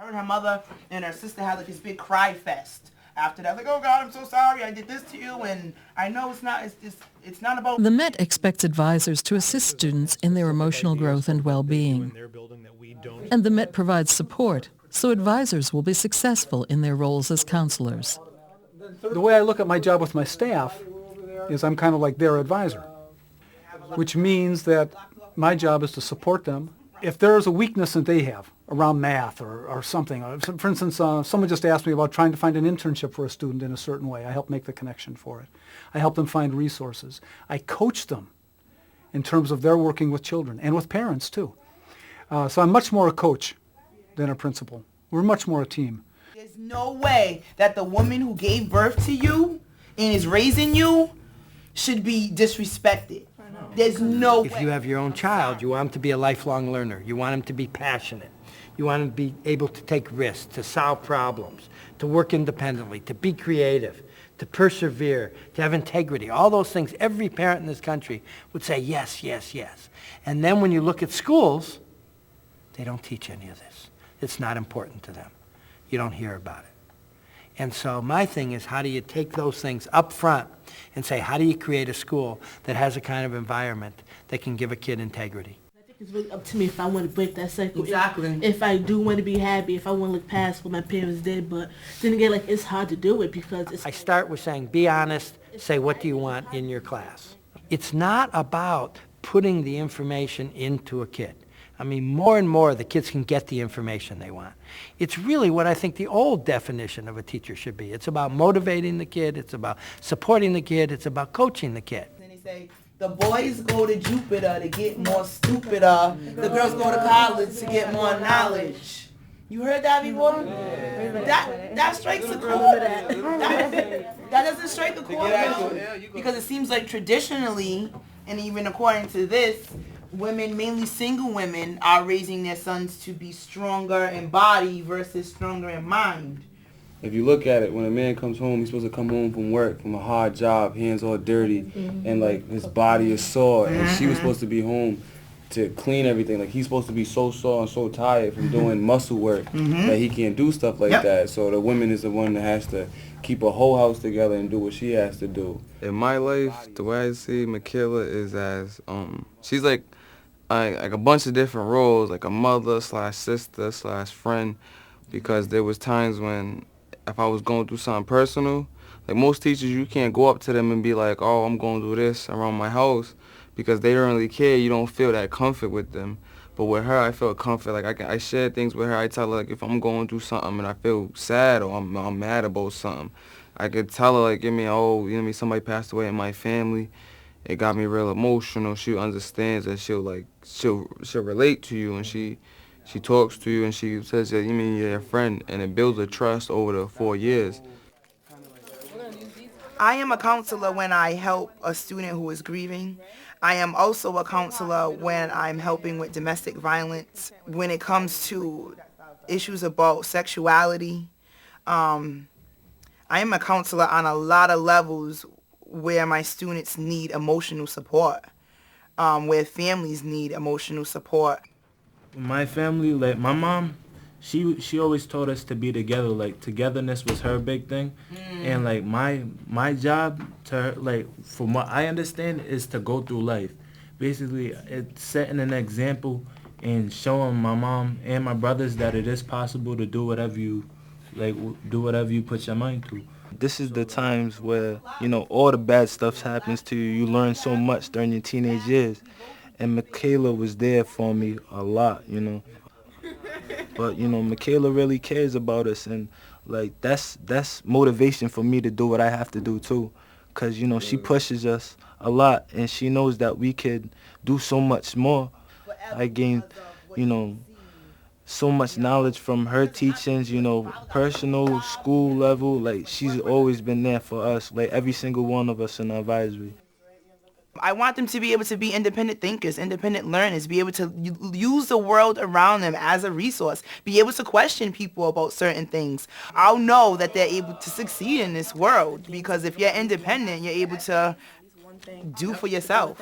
Her and her mother and her sister had like this big cry fest after that. Like, oh God, I'm so sorry I did this to you, and I know it's not about... The Met expects advisors to assist students in their emotional growth and well-being. And the Met provides support so advisors will be successful in their roles as counselors. The way I look at my job with my staff is I'm kind of like their advisor, which means that my job is to support them. If there is a weakness that they have around math or something, for instance, someone just asked me about trying to find an internship for a student in a certain way. I help make the connection for it. I help them find resources. I coach them in terms of their working with children and with parents too. So I'm much more a coach than a principal. We're much more a team. There's no way that the woman who gave birth to you and is raising you should be disrespected. There's no way. If you have your own child, you want him to be a lifelong learner. You want him to be passionate. You want him to be able to take risks, to solve problems, to work independently, to be creative, to persevere, to have integrity. All those things, every parent in this country would say yes, yes, yes. And then when you look at schools, they don't teach any of this. It's not important to them. You don't hear about it. And so my thing is, how do you take those things up front and say, how do you create a school that has a kind of environment that can give a kid integrity? I think it's really up to me if I want to break that cycle. Exactly. If I do want to be happy, if I want to look past what my parents did, but then again, like, it's hard to do it because it's... I start with saying, be honest, say, what do you want in your class? It's not about putting the information into a kid. I mean, more and more the kids can get the information they want. It's really what I think the old definition of a teacher should be. It's about motivating the kid. It's about supporting the kid. It's about coaching the kid. And they say, the boys go to Jupiter to get more stupider. The girls go to college to get more knowledge. You heard that before? That strikes a chord. That doesn't strike a chord. Because it seems like traditionally, and even according to this, women, mainly single women, are raising their sons to be stronger in body versus stronger in mind. If you look at it, when a man comes home, he's supposed to come home from work, from a hard job, hands all dirty, and like his body is sore, and she was supposed to be home to clean everything. Like he's supposed to be so sore and so tired from doing muscle work that he can't do stuff like that. So the woman is the one that has to keep a whole house together and do what she has to do. In my life, the way I see Makala is as she's like a bunch of different roles, like a mother / sister / friend, because there was times when if I was going through something personal, like most teachers, you can't go up to them and be like, oh, I'm going to do this around my house, because they don't really care. You don't feel that comfort with them. But with her, I feel comfort. Like I share things with her. I tell her, like, if I'm going through something and I feel sad or I'm mad about something, I could tell her, like, somebody passed away in my family. It got me real emotional. She understands and she'll relate to you, and she talks to you and she says that you mean you're a friend, and it builds a trust over the 4 years. I am a counselor when I help a student who is grieving. I am also a counselor when I'm helping with domestic violence. When it comes to issues about sexuality, I am a counselor on a lot of levels where my students need emotional support, where families need emotional support. My family, like my mom, she always told us to be together. Like togetherness was her big thing, and like my job to her, like from what I understand, is to go through life. Basically, it's setting an example and showing my mom and my brothers that it is possible to do whatever you put your mind to. This is the times where, all the bad stuff happens to you. You learn so much during your teenage years. And Makala was there for me a lot, But, Makala really cares about us. And, like, that's motivation for me to do what I have to do, too. Because, she pushes us a lot. And she knows that we could do so much more. I gained, so much knowledge from her teachings, personal, school level. Like, she's always been there for us, like every single one of us in the advisory. I want them to be able to be independent thinkers, independent learners, be able to use the world around them as a resource, be able to question people about certain things. I'll know that they're able to succeed in this world, because if you're independent, you're able to do for yourself.